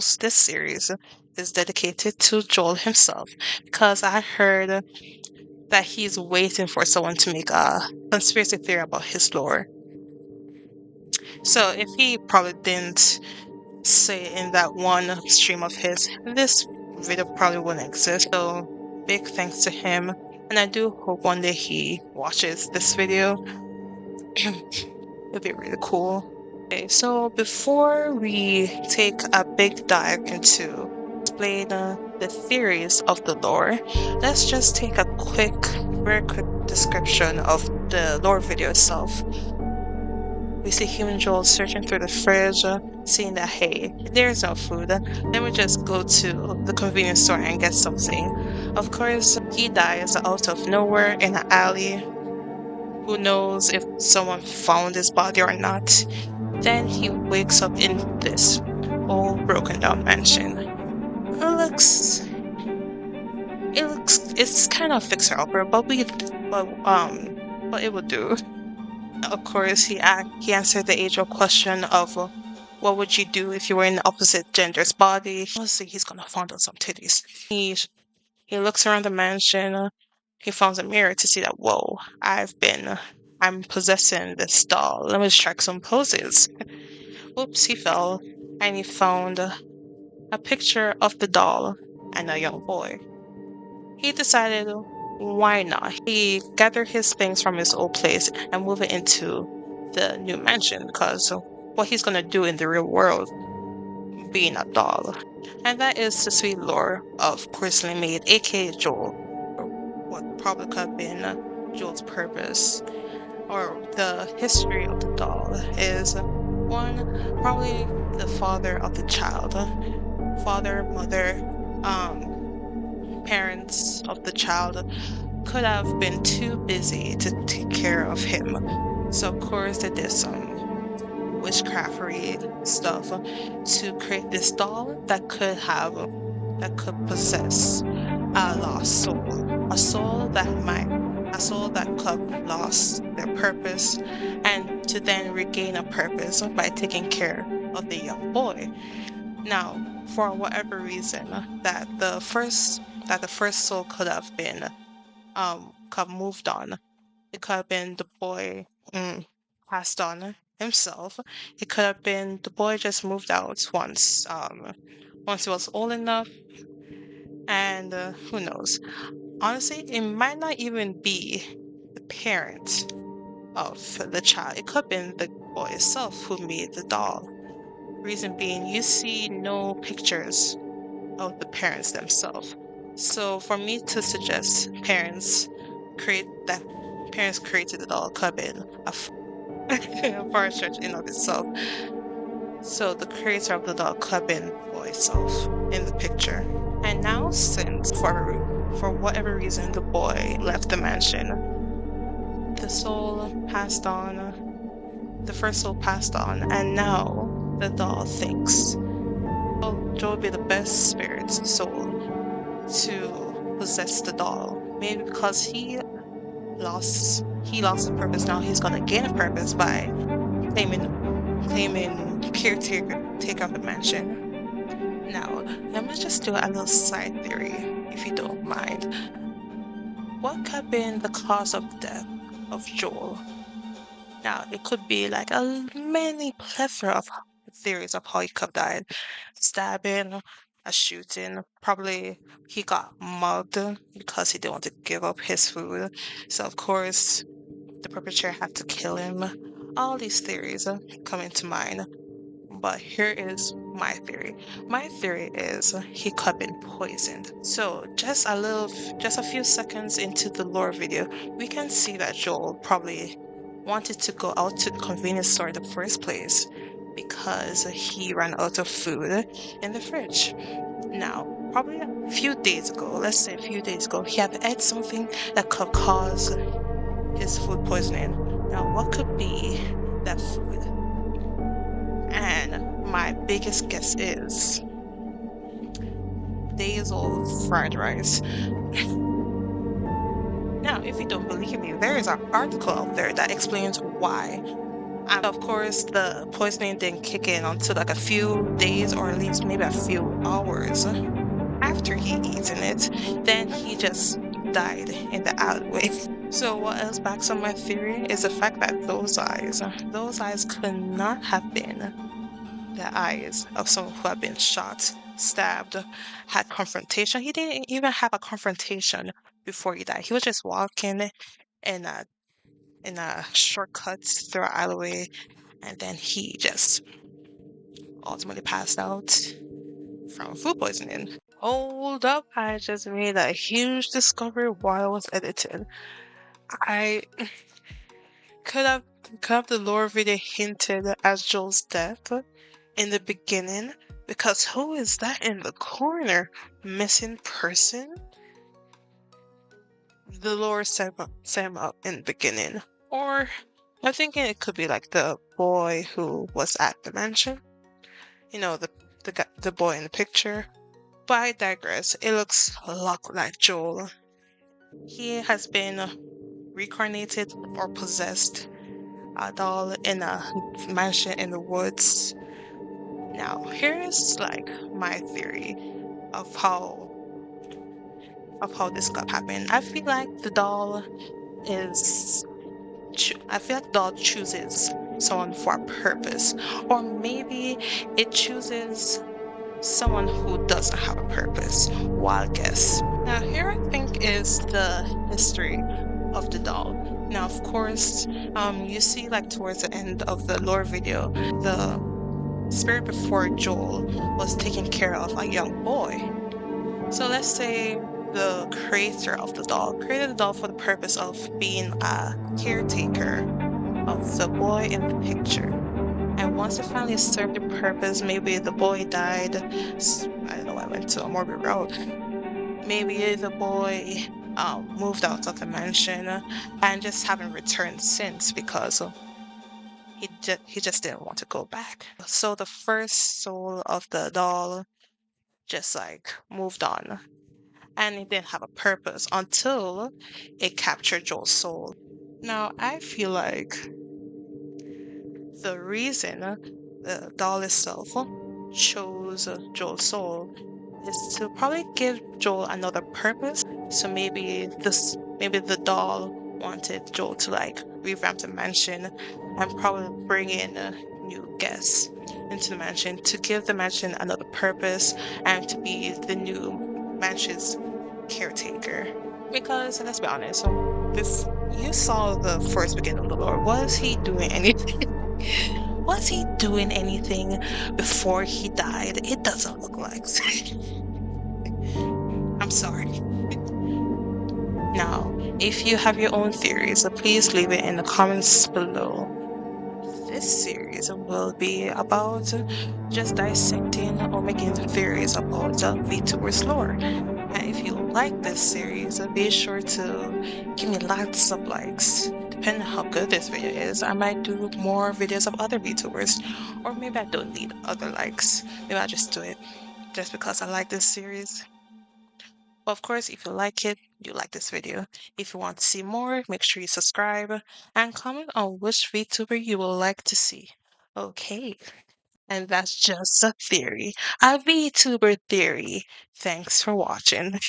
This series is dedicated to Joel himself because I heard that he's waiting for someone to make a conspiracy theory about his lore. So if he probably didn't say in that one stream of his, this video probably wouldn't exist. So big thanks to him, and I do hope one day he watches this video. It'd be really cool. Okay, so before we take a big dive into explain the theories of the lore, let's just take a very quick description of the lore video itself. We see human Joel searching through the fridge, seeing that, hey, there's no food. Let me just go to the convenience store and get something. Of course, he dies out of nowhere in an alley. Who knows if someone found his body or not. Then he wakes up in this old broken down mansion. It's kind of fixer upper, but it will do. Of course, he answered the age-old question of what would you do if you were in the opposite gender's body. Obviously, he's gonna find out some titties. He looks around the mansion. He finds a mirror to see that, whoa, I'm possessing this doll. Let me just track some poses. Oops, he fell, and he found a picture of the doll and a young boy. He decided, why not? He gathered his things from his old place and moved it into the new mansion because what he's gonna do in the real world, being a doll. And that is the sweet lore of Porcelain Maid, aka Joel. What probably could have been Joel's purpose, or the history of the doll is one, probably the father of the child. Father, mother, parents of the child could have been too busy to take care of him. So of course they did some witchcraftery stuff to create this doll that could possess a lost soul. A soul that could have lost their purpose and to then regain a purpose by taking care of the young boy. Now, for whatever reason that the first soul could have moved on. It could have been the boy passed on himself. It could have been the boy just moved out once he was old enough, and who knows. Honestly, it might not even be the parent of the child. It could have been the boy itself who made the doll. Reason being, you see no pictures of the parents themselves. So for me to suggest parents created the doll could have been a far stretch in of itself. So the creator of the doll could have been the boy itself in the picture. And now, since for whatever reason the boy left the mansion, the first soul passed on, and now the doll thinks Joe would be the best spirit soul to possess the doll. Maybe because he lost a purpose, now he's gonna gain a purpose by claiming caretaker of the mansion. Now, let me just do a little side theory, if you don't mind. What could have been the cause of death of Joel? Now, it could be like a many plethora of theories of how he could have died. Stabbing, a shooting, probably he got mugged because he didn't want to give up his food. So of course, the perpetrator had to kill him. All these theories come into mind. But here is my theory. My theory is he could have been poisoned. So just a few seconds into the lore video, we can see that Joel probably wanted to go out to the convenience store in the first place because he ran out of food in the fridge. Now, probably a few days ago, let's say a few days ago, he had ate something that could cause his food poisoning. Now, what could be that food? And my biggest guess is days old fried rice. Now, if you don't believe me, there is an article out there that explains why Of course, the poisoning didn't kick in until like a few days or at least maybe a few hours after he eaten it. Then he just died in the alleyway. So what else backs up my theory is the fact that those eyes could not have been the eyes of someone who had been shot, stabbed, had confrontation. He didn't even have a confrontation before he died. He was just walking in a shortcut through an alleyway, and then he just ultimately passed out from food poisoning. Hold up, I just made a huge discovery while I was editing. I could have could have the lore video hinted at Joel's death in the beginning, because who is that in the corner? Missing person? The lore set him up in the beginning. Or I'm thinking it could be like the boy who was at the mansion. You know, the boy in the picture. But I digress. It looks a lot like Joel. He has been reincarnated or possessed a doll in a mansion in the woods. Now, here's like my theory of how this could happen. I feel like the doll is I feel like the doll chooses someone for a purpose, or maybe it chooses someone who doesn't have a purpose. Wild guess. Now, here I think is the history of the doll. Now, of course, you see like towards the end of the lore video, the spirit before Joel was taking care of a young boy. So let's say the creator of the doll created the doll for the purpose of being a caretaker of the boy in the picture. And once it finally served the purpose, maybe the boy died. I don't know, I went to a morbid road. Maybe the boy moved out of the mansion and just haven't returned since because he just didn't want to go back. So the first soul of the doll just like moved on, and it didn't have a purpose until it captured Joel's soul. Now I feel like the reason the doll itself chose Joel's soul is to probably give Joel another purpose. So maybe the doll wanted Joel to like revamp the mansion and probably bring in new guests into the mansion to give the mansion another purpose and to be the new mansion's caretaker. Because let's be honest, if you saw the first beginning of the Lord, was he doing anything? Was he doing anything before he died? It doesn't look like. I'm sorry. Now, if you have your own theories, please leave it in the comments below. This series will be about just dissecting or making theories about VTuber's lore. And if you like this series, be sure to give me lots of likes. Depending on how good this video is, I might do more videos of other VTubers. Or maybe I don't need other likes. Maybe I'll just do it just because I like this series. Of course, if you like it, you like this video. If you want to see more, make sure you subscribe and comment on which VTuber you would like to see. Okay, and that's just a theory, a VTuber theory. Thanks for watching.